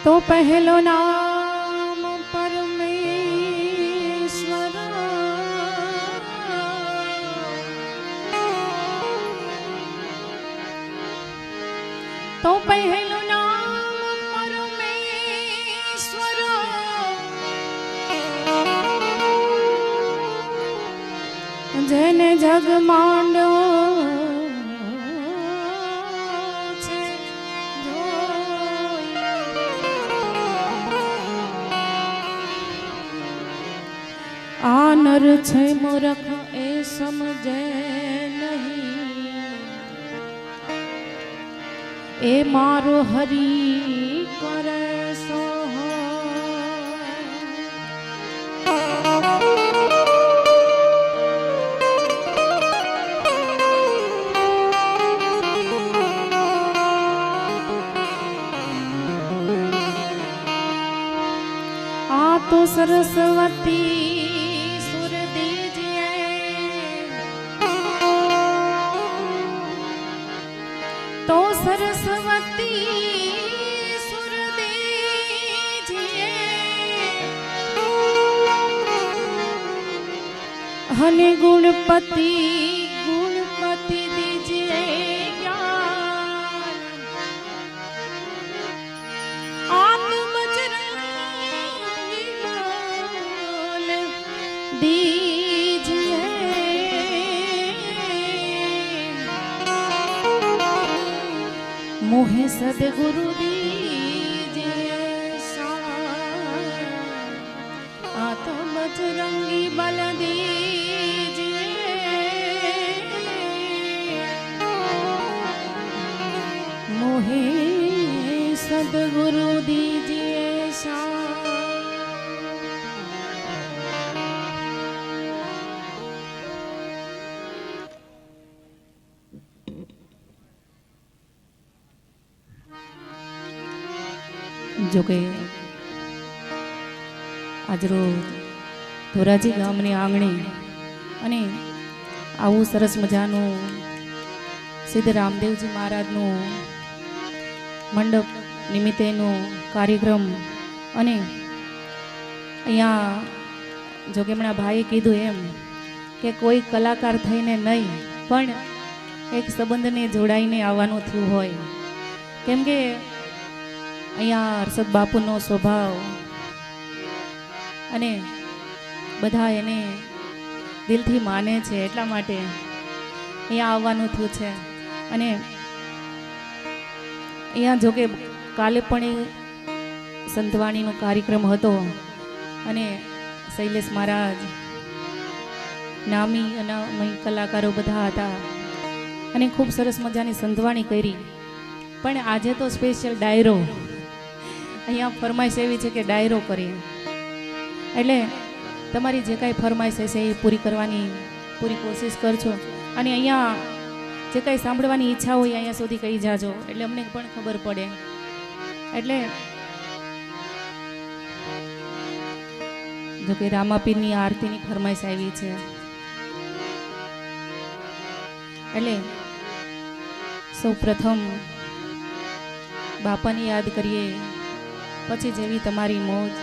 तो पहलो नाम परमेश्वर, तो पहलो नाम परमेश्वर, जेने जग मांडो आनर छे मूर्ख ए समझे नहीं, ए मारो हरि करे सो आ तो सरस्वती तो सरस्वती सुर दीजिए, हने गुणपति गुणपति दीजिए ज्ञान, आत्म बजरंगी बोल दीजिए, मोहे सदगुरु दीजिए आत्म बजरंगी बल दीजिए, मोहे सदगुरु दीजिए जो के आज रोज ધોરાજી ગામની આંગણે અને આવું સરસ મજાનું સિદ્ધ રામદેવજી મહારાજનું મંડપ નિમિત્તેનો કાર્યક્રમ અને અહીંયા જો કે હમણાં ભાઈએ કીધું એમ કે કોઈ કલાકાર થઈને નહીં પણ એક સંબંધને જોડાઈને આવવાનું થયું હોય, કેમ કે અહીંયા હર્ષદ બાપુનો સ્વભાવ અને બધા એને દિલથી માને છે, એટલા માટે અહીંયા આવવાનું થયું છે. અને અહીંયા જોકે કાલે પણ એ સંતવાણીનો કાર્યક્રમ હતો અને શૈલેષ મહારાજ નામી અનામી કલાકારો બધા હતા અને ખૂબ સરસ મજાની સંતવાણી કરી. પણ આજે તો સ્પેશિયલ ડાયરો અહીંયા ફરમાઈશ એવી છે કે ડાયરો કરીએ, એટલે તમારી જે કાંઈ ફરમાઈશ હશે એ પૂરી કરવાની પૂરી કોશિશ કરજો. અને અહીંયા જે કાંઈ સાંભળવાની ઈચ્છા હોય અહીંયા સુધી કહી જાજો, એટલે અમને પણ ખબર પડે. એટલે જો કે રામાપીરની આરતીની ફરમાઈશ આવી છે, એટલે સૌ પ્રથમ બાપાને યાદ કરીએ, પછી જેવી તમારી મોજ.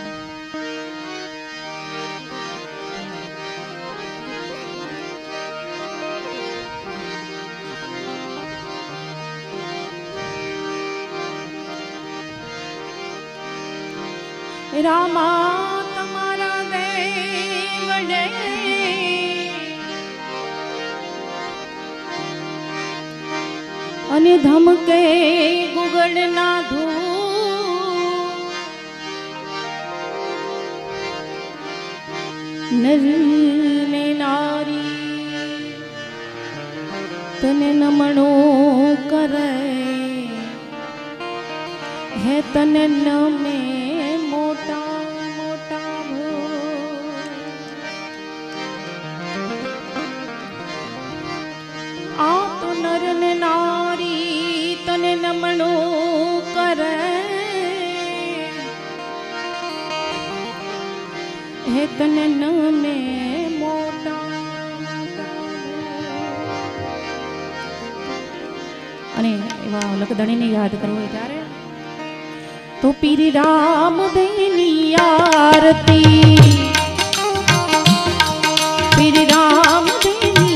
રામા તમારા દેવડે અને ધમકે ગુગળના ધૂ નર ને નારી તને નમણો કરે હે તને નમે મોટા મોટા આ તો નર ને નારી તને નમણો કરે તને નને મોટા. અને એવા લખદણીને યાદ કરવું હોય ત્યારે તો પીરી રામ દઈની આરતી, પીરી રામ દઈની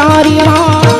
તારી માં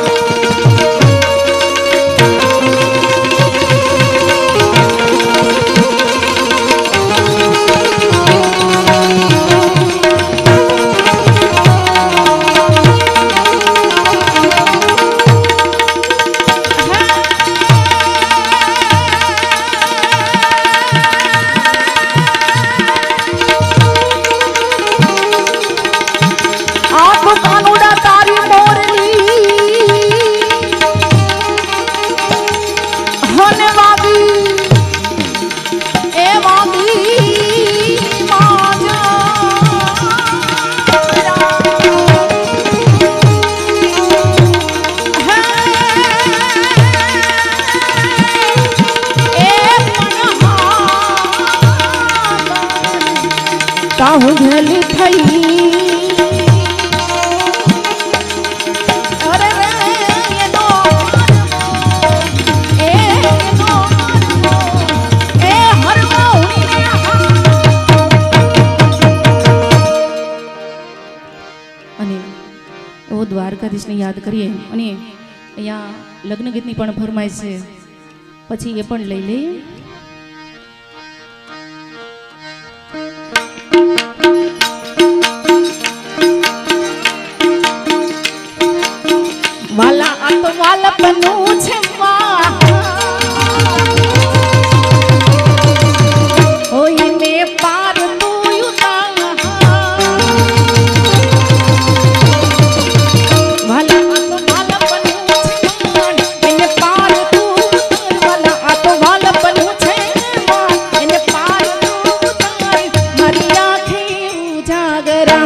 હું ઘેલી થઈ અરે રે એનો એ હરવો અને એવો દ્વારકાધીશને યાદ કરીએ અને અહીંયા લગ્ન ગીતની પણ ફરમાય છે પછી એ પણ લઈ લઈએ. વાલા આ તો વાલપનું છે ઓય ને પાર તું વાલા આ તો વાલપનું છે એને પાર તું વાલા આ તો વાલપનું છે એને પાર તું મારી આંખે ઉજાગરા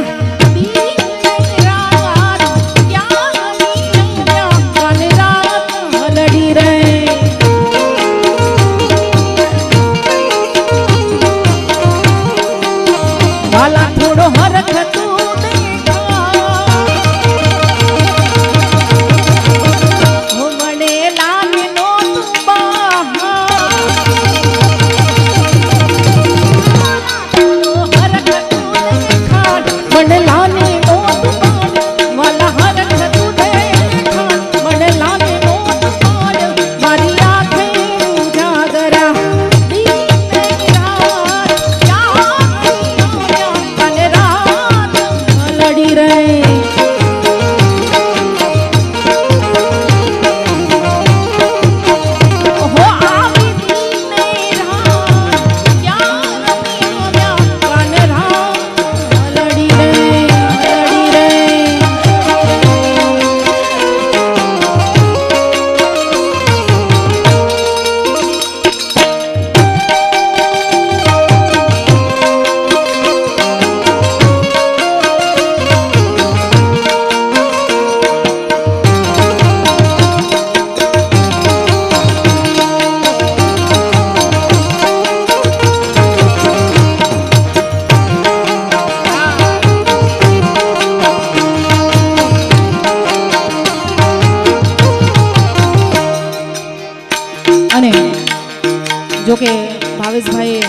જોકે ભાવેશભાઈએ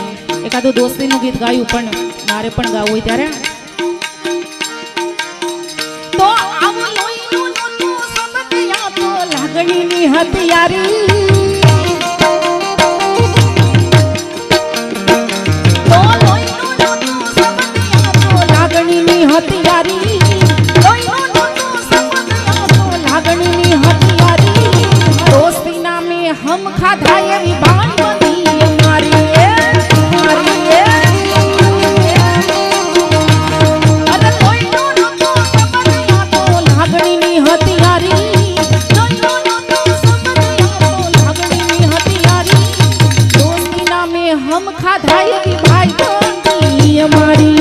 એકાદું દોસ્તીનું ગીત ગાયું પણ મારે પણ ગાવું હોય ત્યારે તો આવું લોહીનું નોતું સમજ્યા તો લાગણીની હથિયારી તો લોહીનું નોતું સમજ્યા તો લાગણીની હથિયારી લોહીનું નોતું સમજ્યા તો લાગણીની હથિયારી દોસ્તી નામે હમ ખાધા એવી બાંધવાની हम खाधाई भाई बंदी हमारी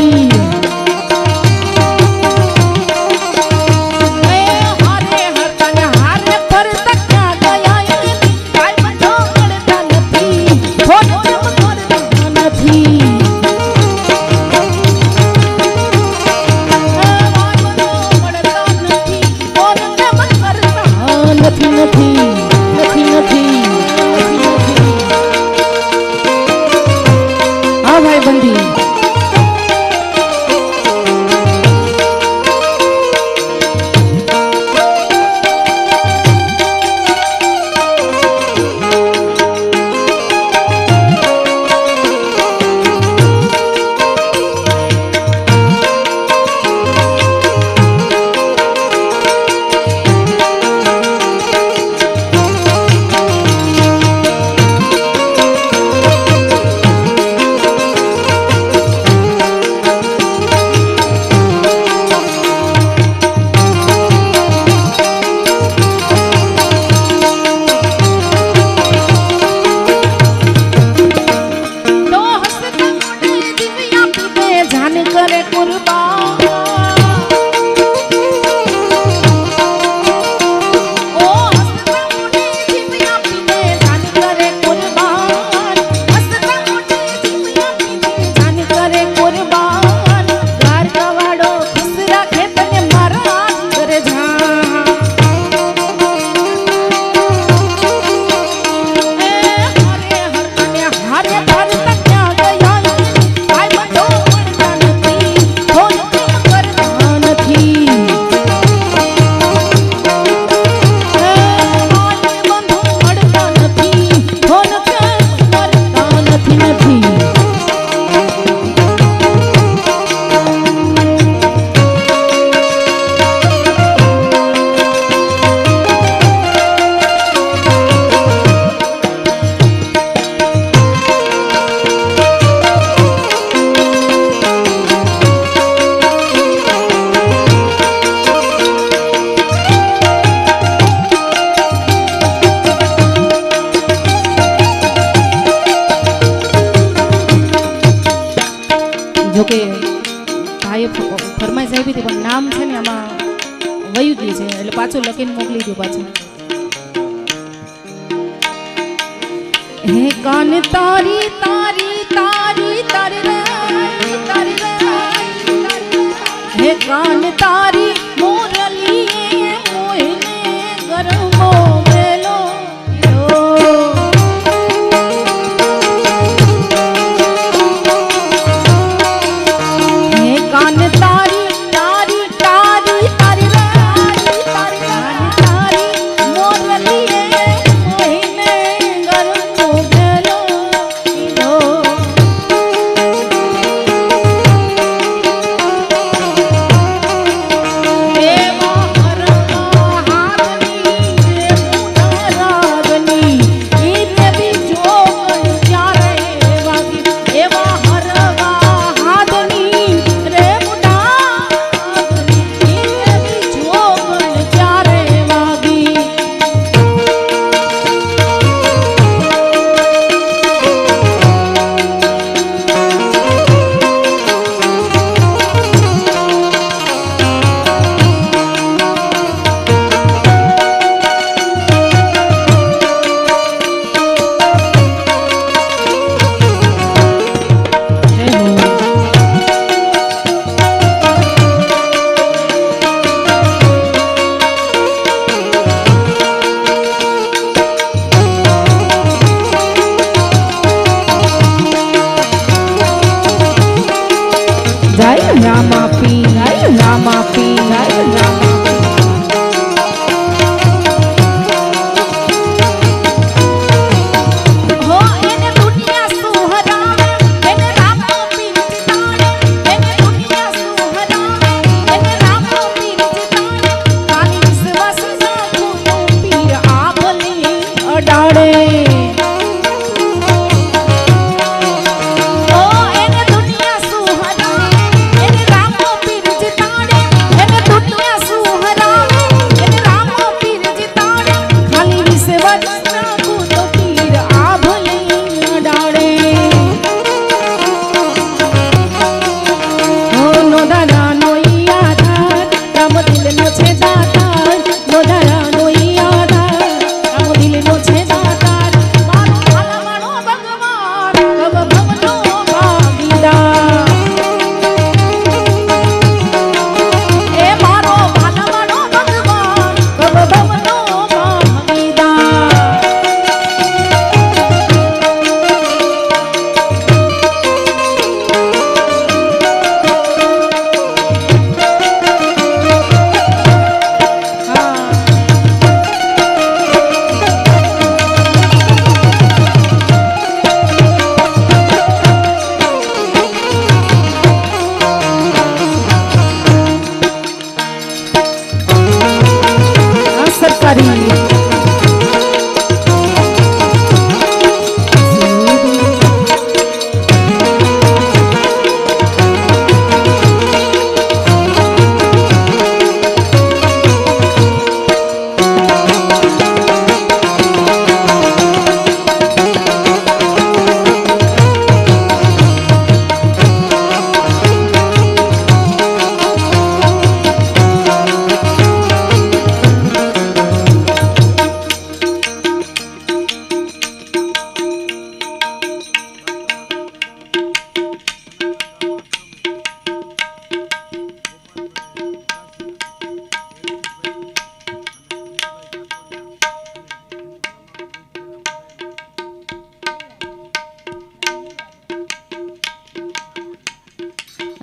हारे हरता ने हारे पर तक क्या गया ये भाई बंदो मरता नहीं थोड़ा मरता नहीं भाई बंदो मरता नहीं थोड़ा मरता नहीं नहीं नहीं भाई बंदी નામ છે ને આમાં વયું ગયું છે એટલે પાછું લખીને મોકલી દઉં પાછું. હે કાન તારી તારી તારી તારી તારી હે કાન તારી મોરલી મોહિને ગરમો મેલો હે કાન તારી તારી તારી તારી તારી તારી મોરલી મોહિને ગરમો મેલો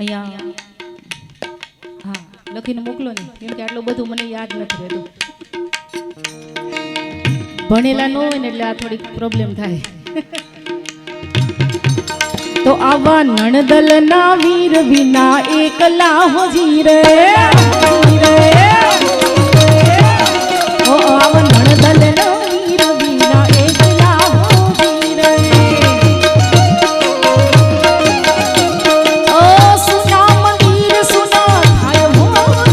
અહીંયા હા લખીને મોકલો ને, કેમ કે આટલું બધું મને યાદ નથી રહેતું. ભણેલા ન હોય ને એટલે આ થોડીક પ્રોબ્લેમ થાય. તો આવા નણદલના વીર વિના એકલા હો જીરે આવા નણદલના વીર વિના એકલા હો જીરે. ઓ સુના મંદિર સુના થાય હો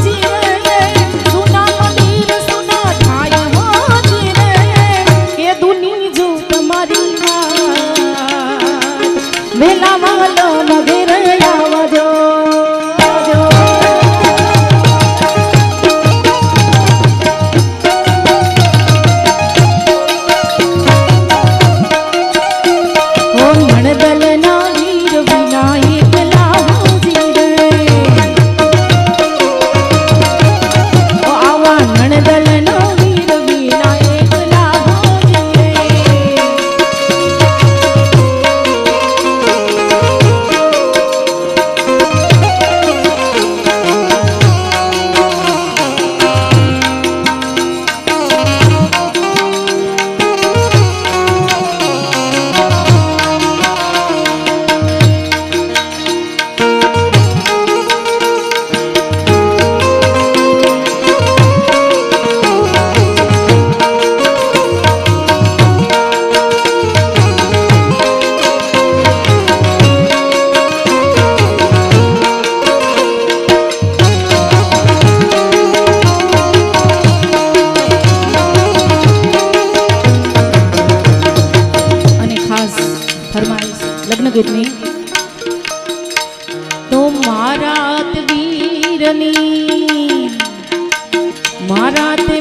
જીરે, સુના મંદિર સુના થાય હો જીરે, કે દુની જો તમારી વેલા વાલો મગર આવજો. ગીતની તો મારા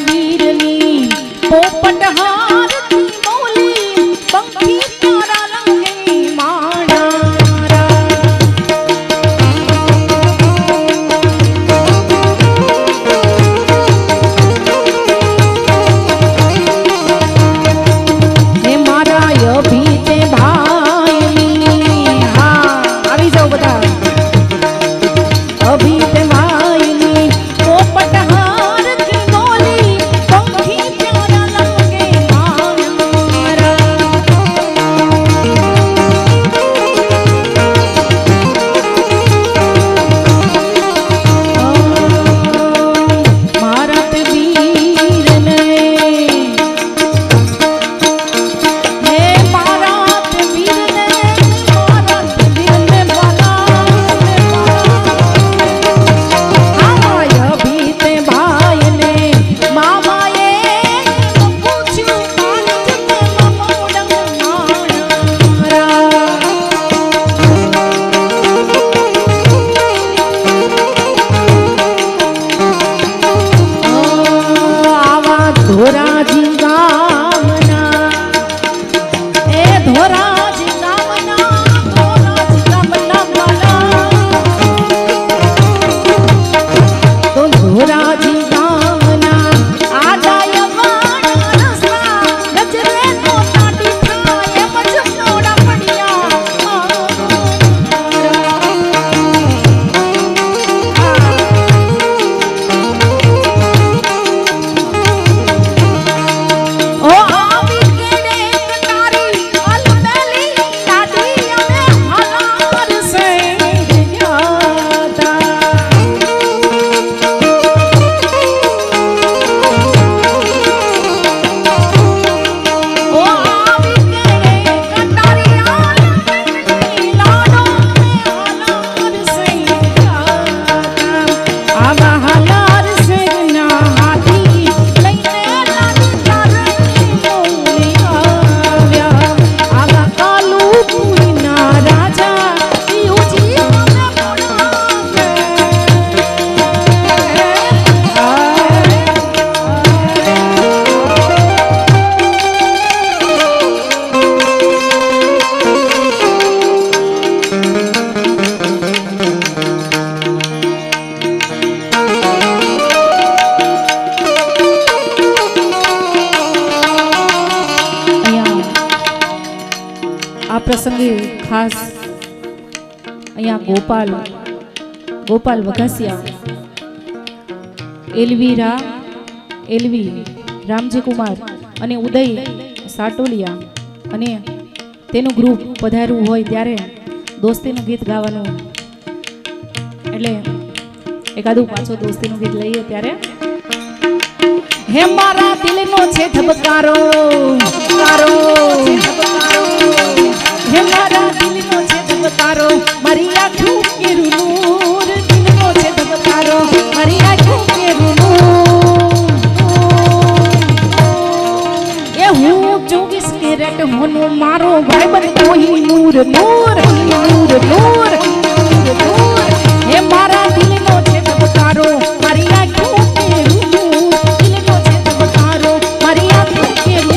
વીરની પોપટ હારતી બોલી પંખી તારા રંગે માણા હે મારા અભી તે ભાઈની હા આવી જાઓ બધા અભી તે ભાઈની પોપટ હારતી બોલી પંખી તારા રંગે મારા તે વીરને હે મારા તે વીરને અભી તે ભાઈને મામાએ પૂછ્યું કાંજ તે મોડંગ આવા ધોરાજી ગામના એ ધોરાજી ગામના તો ધોરાજી ગામના આજાય વાણા રસ્તા નજરે તો તાટી થાય એમ જ નોડા પડ્યા ઓ આવી કેડે કટારી અલબેલી દાદી અમે હાલાર સે જાતા ઓ આવી કેડે કટારી અલબેલી લાડો અમે હાલાર સે જાતા આવા હાલાર સે ના હાથી લઈને લાડી તારણી મોને આવ્યા આવા કાલુપુરીના રાજા યુજી મને બોલાવે આ પ્રસંગે ખાસ અહીંયા ગોપાલ વઘાસિયા એલવી રામજી કુમાર અને ઉદય સાટોલિયા અને તેનું ગ્રુપ પધાર્યું હોય ત્યારે દોસ્તીનું ગીત ગાવાનું એટલે એકાદું પાછો દોસ્તીનું ગીત લઈએ ત્યારે હે મારા દિલનો છે ધબકારો હે મારા દિલનો છે ધબકારો મારી આંખું કેરું નૂર દિલનો છે ધબકારો મારી આંખું કેરું નૂર એ હું 24 કેરેટ હોનો મારો ભાઈબંધ કોઈ નૂર હે મારા દિલનો છે ધબકારો મારી આંખું કેરું નૂર દિલનો છે ધબકારો મારી આંખું કેરું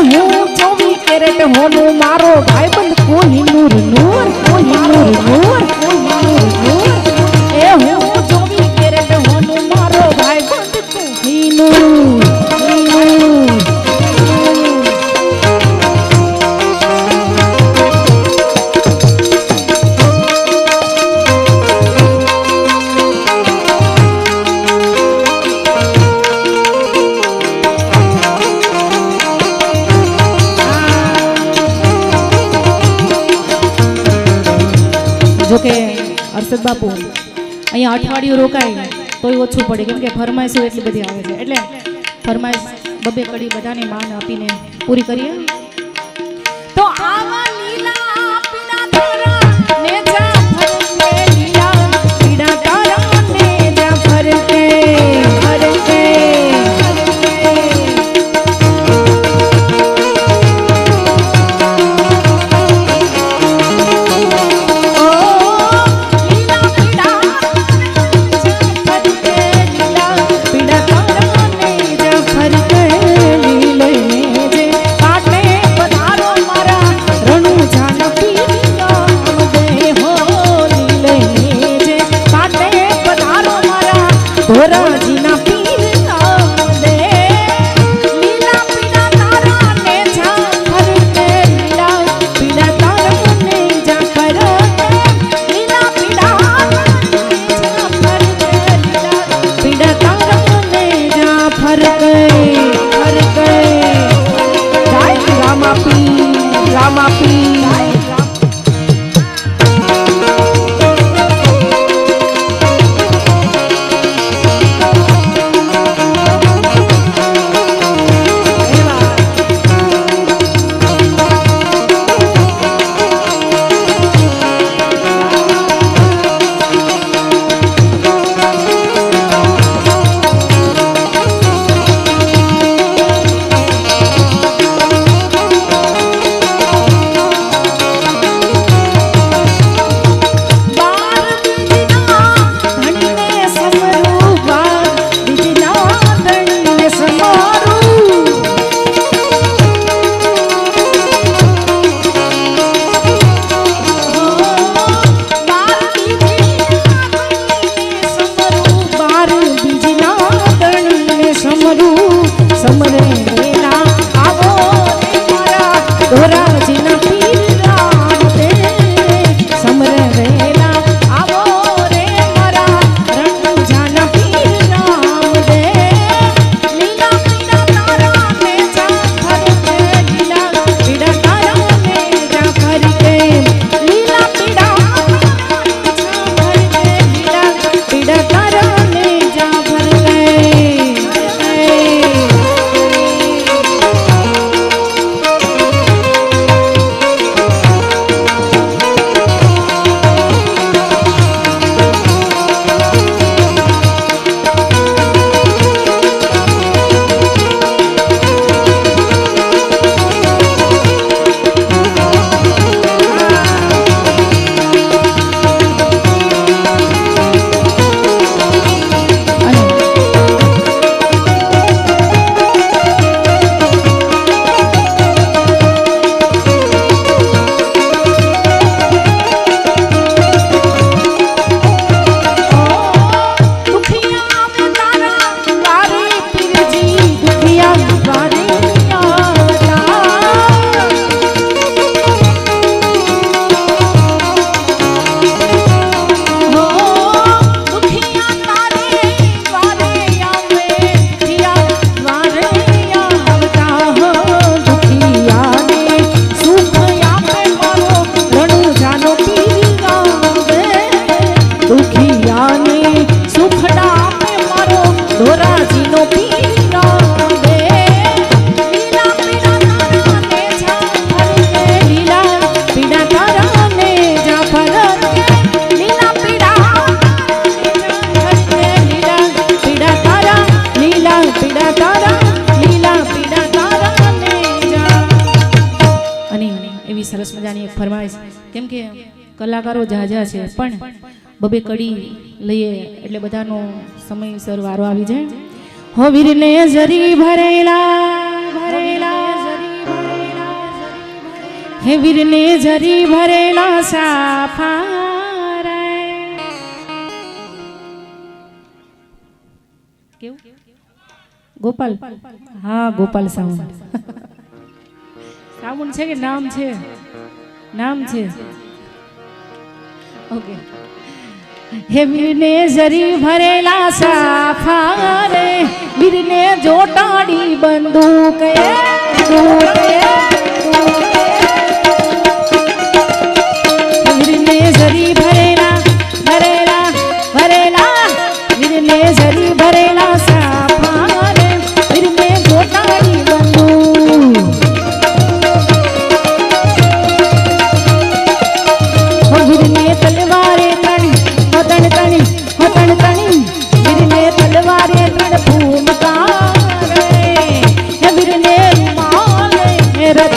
હું 24 કેરેટ હોનો મારો ભાઈબંધ કોઈ નૂર એ હું 24 કેરેટ હોનો મારો ભાઈબંધ કોઈ નૂર જોકે અરશદ બાપુ અહીંયા અઠવાડિયું રોકાય તોય ઓછું પડે કેમ કે ફરમાઈશો એટલી બધી આવે છે એટલે ફરમાઈશ બબે કડી બધાને માન આપીને પૂરી કરીએ તો આવા લીલા પીડા તારા ને જા ફરકે લીલા પીડા તારા ને જા ફરકે ધોરાજીના પીર નામ દે લીલા પીડા તારા ને ઝાંખર દે લીલા પીડા તારા ને ઝાંખર દે લીલા પીડા ઝાંખર દે લીલા પીડા તારા ને ઝાંખર દે હર દે જય રામા પીર સરસ મજાની એક ફરમાઈશ કેમ કે કલાકારો જાજા છે પણ બબે કડી લઈએ એટલે બધાનો સમયસર વારો આવી જાય હો વીરને જરી ભરેલા હે વીરને જરી ભરેલા સાફા કેવું ગોપાલ હા ગોપાલ સાવંત સાવંત છે કે નામ છે ઓકે હે વીરને જરી ભરેલા સાફા રે વીરને જોટાડી બંદૂક વીરને જરી ભરેલા વીરને જરી ભરેલા સાફા રે વીરને જોટાડી બંદૂક વીરને તલવારે તણી વીરને તલવારે ત્રણ ભૂમકા રે વીરને માલે રત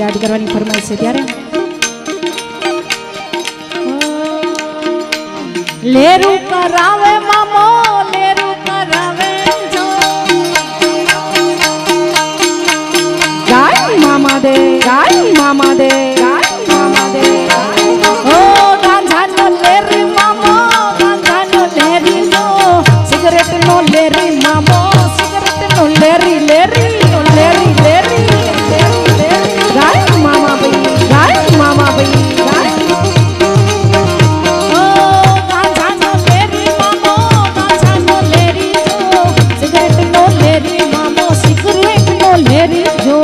યાદ કરવાની ફરમાઈશ છે ત્યારે લેરું કરાવે મામો લેરું કરાવે જો ગાય મામા દે ગાય મામા દે ગાય મામા દે ઓ ગાંજાનો લેરી મામો ગાંજાનો લેરી જો સિગરેટ નો લેરી મામો સિગરેટ નો લેરી લેરી લેરી લેરી ગાય મામા ભાઈ ગાય મામા ભાઈ ગાય લેરી જો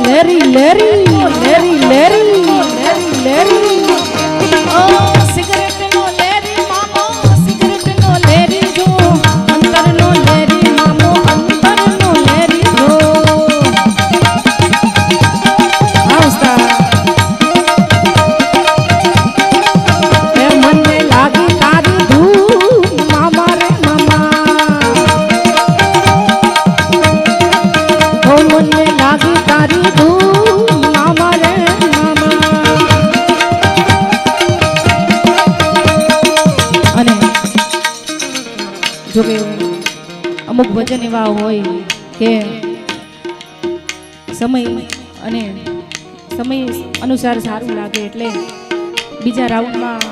લેરી લેરી લેરી લેરી લેરી લેરી ઓ સિગરેટ નો લેરી મામો સિગરેટ નો લેરી જો અંતર નો લેરી મામો અંતર નો લેરી જો આવસ્તા એ મને લાગી તારી ધૂન મામા રે મામા ઓ મને લાગી તારી જોકે અમુક વચન એવા હોય કે સમય અને સમય અનુસાર સારું લાગે એટલે બીજા રાઉન્ડમાં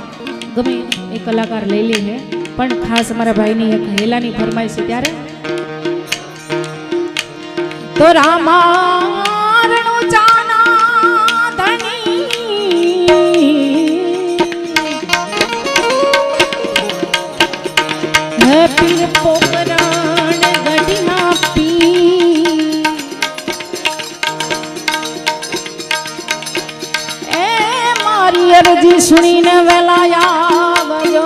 ગમે એ કલાકાર લઈ લે છે પણ ખાસ અમારા ભાઈની એક હેલાની ફરમાઈશ છે ત્યારે તો રામારણું જાના ધણી હે પીર પોકરાણ ગઢના પી એ મારી અરજી સુણીને વેલા આવજો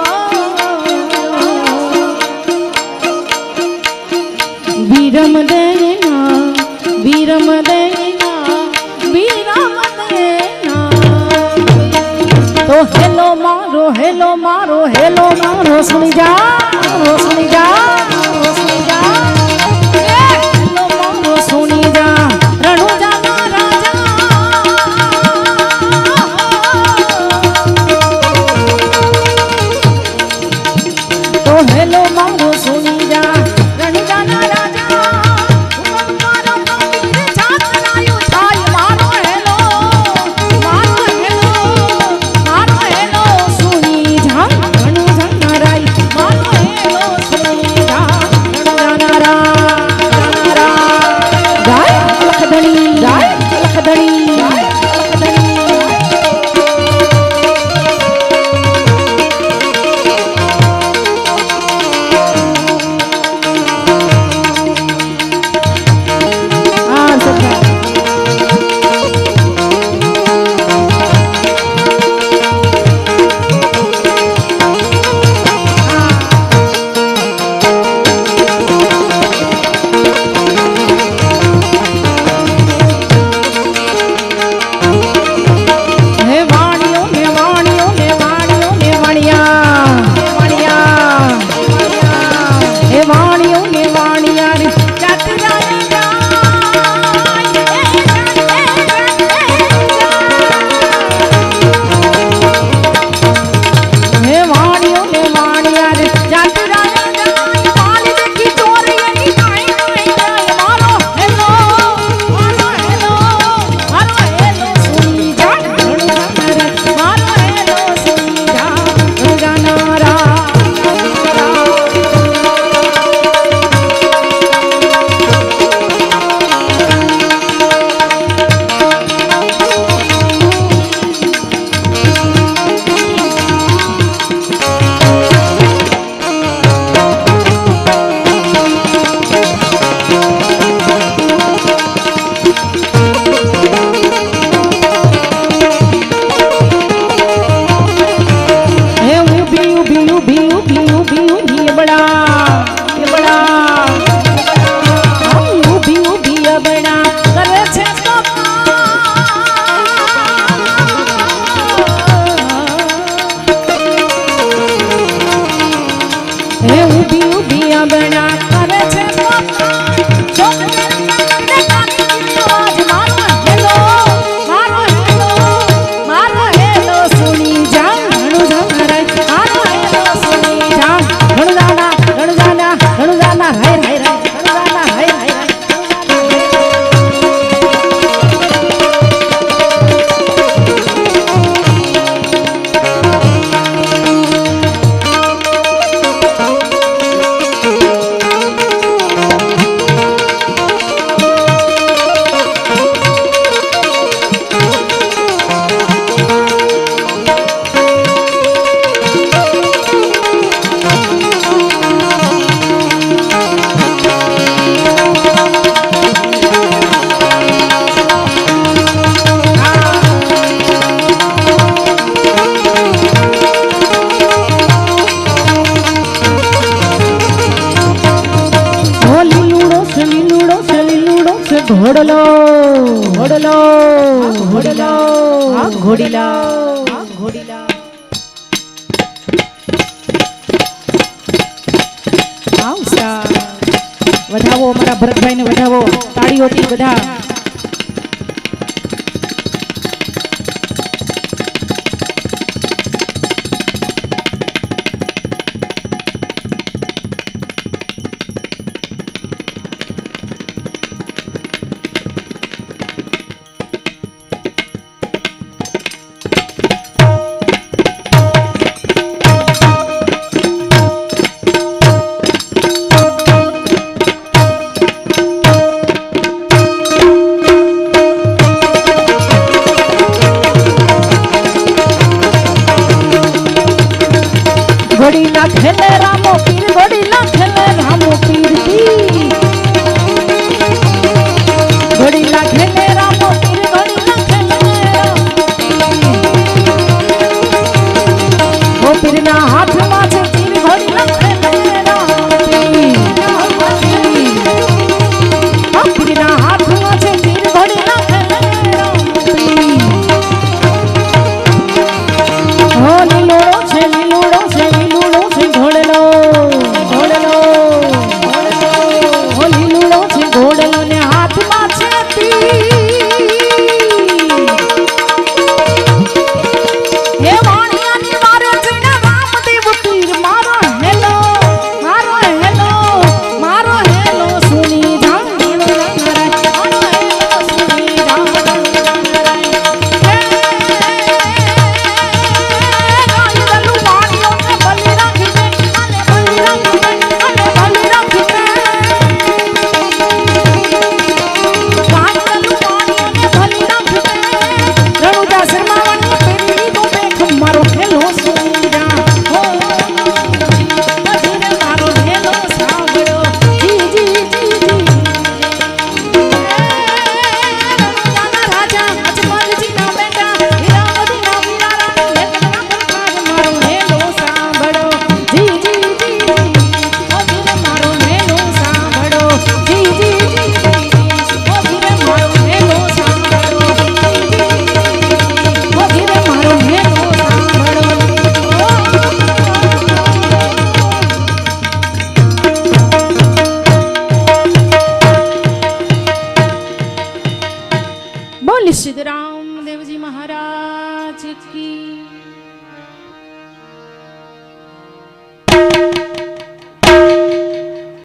વીરમ દેના વીરમ દેના વીરમ દેના તો હેલો મારો હેલો મારો હેલો મારો સુણી જા સુણી જા સુણી જા હેલો મારો સુણી જા રણુજા ના રાજા તો હેલો મારો સુણી જા રણુજા ના રાજા સુણી જા કે ઘોડલો ઘોડલો ઘોડલો આ ઘોડીલા આ ઘોડીલા આવસા વધાવો અમારા ભરતભાઈને વધાવો તાળીઓથી બધા